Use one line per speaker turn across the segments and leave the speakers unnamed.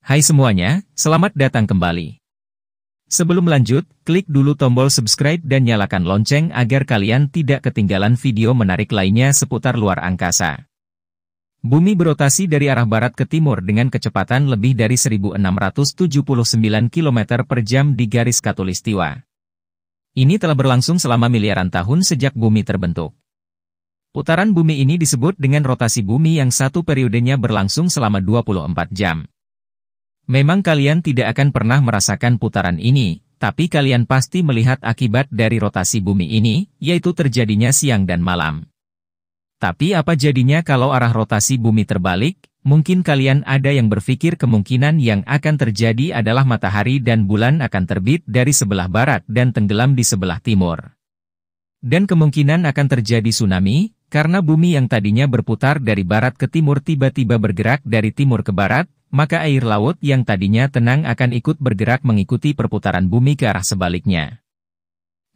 Hai semuanya, selamat datang kembali. Sebelum lanjut, klik dulu tombol subscribe dan nyalakan lonceng agar kalian tidak ketinggalan video menarik lainnya seputar luar angkasa. Bumi berotasi dari arah barat ke timur dengan kecepatan lebih dari 1679 km per jam di garis khatulistiwa. Ini telah berlangsung selama miliaran tahun sejak bumi terbentuk. Putaran bumi ini disebut dengan rotasi bumi yang satu periodenya berlangsung selama 24 jam. Memang kalian tidak akan pernah merasakan putaran ini, tapi kalian pasti melihat akibat dari rotasi bumi ini, yaitu terjadinya siang dan malam. Tapi apa jadinya kalau arah rotasi bumi terbalik? Mungkin kalian ada yang berpikir kemungkinan yang akan terjadi adalah matahari dan bulan akan terbit dari sebelah barat dan tenggelam di sebelah timur. Dan kemungkinan akan terjadi tsunami, karena bumi yang tadinya berputar dari barat ke timur tiba-tiba bergerak dari timur ke barat, maka air laut yang tadinya tenang akan ikut bergerak mengikuti perputaran bumi ke arah sebaliknya.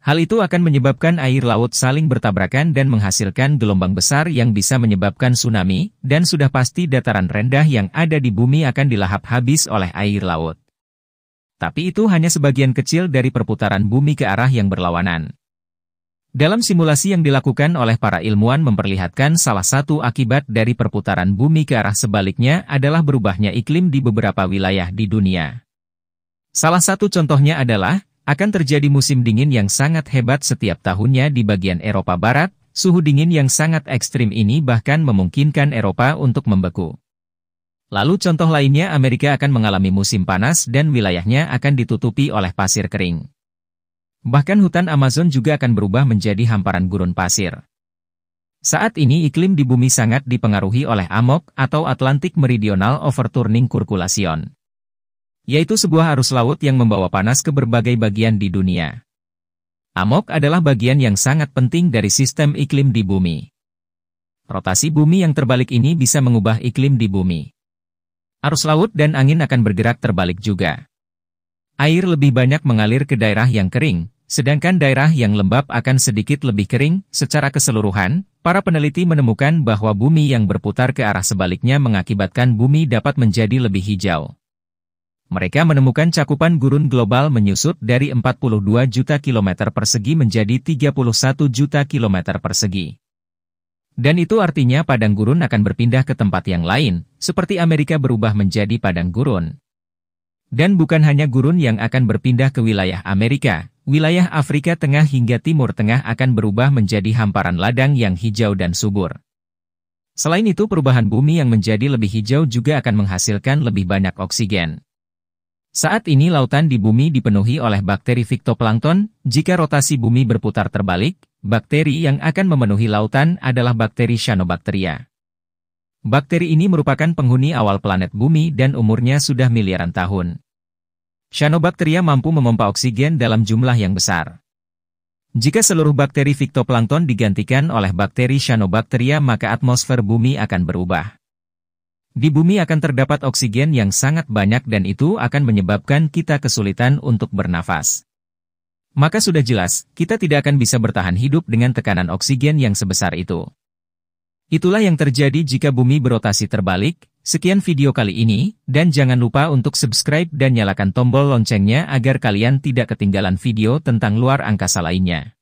Hal itu akan menyebabkan air laut saling bertabrakan dan menghasilkan gelombang besar yang bisa menyebabkan tsunami, dan sudah pasti dataran rendah yang ada di bumi akan dilahap habis oleh air laut. Tapi itu hanya sebagian kecil dari perputaran bumi ke arah yang berlawanan. Dalam simulasi yang dilakukan oleh para ilmuwan memperlihatkan salah satu akibat dari perputaran bumi ke arah sebaliknya adalah berubahnya iklim di beberapa wilayah di dunia. Salah satu contohnya adalah, akan terjadi musim dingin yang sangat hebat setiap tahunnya di bagian Eropa Barat. Suhu dingin yang sangat ekstrim ini bahkan memungkinkan Eropa untuk membeku. Lalu contoh lainnya Amerika akan mengalami musim panas dan wilayahnya akan ditutupi oleh pasir kering. Bahkan hutan Amazon juga akan berubah menjadi hamparan gurun pasir. Saat ini iklim di bumi sangat dipengaruhi oleh AMOC atau Atlantic Meridional Overturning Circulation, yaitu sebuah arus laut yang membawa panas ke berbagai bagian di dunia. AMOC adalah bagian yang sangat penting dari sistem iklim di bumi. Rotasi bumi yang terbalik ini bisa mengubah iklim di bumi. Arus laut dan angin akan bergerak terbalik juga. Air lebih banyak mengalir ke daerah yang kering, sedangkan daerah yang lembab akan sedikit lebih kering. Secara keseluruhan, para peneliti menemukan bahwa bumi yang berputar ke arah sebaliknya mengakibatkan bumi dapat menjadi lebih hijau. Mereka menemukan cakupan gurun global menyusut dari 42 juta kilometer persegi menjadi 31 juta kilometer persegi. Dan itu artinya padang gurun akan berpindah ke tempat yang lain, seperti Amerika berubah menjadi padang gurun. Dan bukan hanya gurun yang akan berpindah ke wilayah Amerika, wilayah Afrika Tengah hingga Timur Tengah akan berubah menjadi hamparan ladang yang hijau dan subur. Selain itu perubahan bumi yang menjadi lebih hijau juga akan menghasilkan lebih banyak oksigen. Saat ini lautan di bumi dipenuhi oleh bakteri fitoplankton. Jika rotasi bumi berputar terbalik, bakteri yang akan memenuhi lautan adalah bakteri Cyanobacteria. Bakteri ini merupakan penghuni awal planet bumi dan umurnya sudah miliaran tahun. Cyanobacteria mampu memompa oksigen dalam jumlah yang besar. Jika seluruh bakteri fitoplankton digantikan oleh bakteri Cyanobacteria maka atmosfer bumi akan berubah. Di bumi akan terdapat oksigen yang sangat banyak dan itu akan menyebabkan kita kesulitan untuk bernafas. Maka sudah jelas, kita tidak akan bisa bertahan hidup dengan tekanan oksigen yang sebesar itu. Itulah yang terjadi jika bumi berotasi terbalik. Sekian video kali ini, dan jangan lupa untuk subscribe dan nyalakan tombol loncengnya agar kalian tidak ketinggalan video tentang luar angkasa lainnya.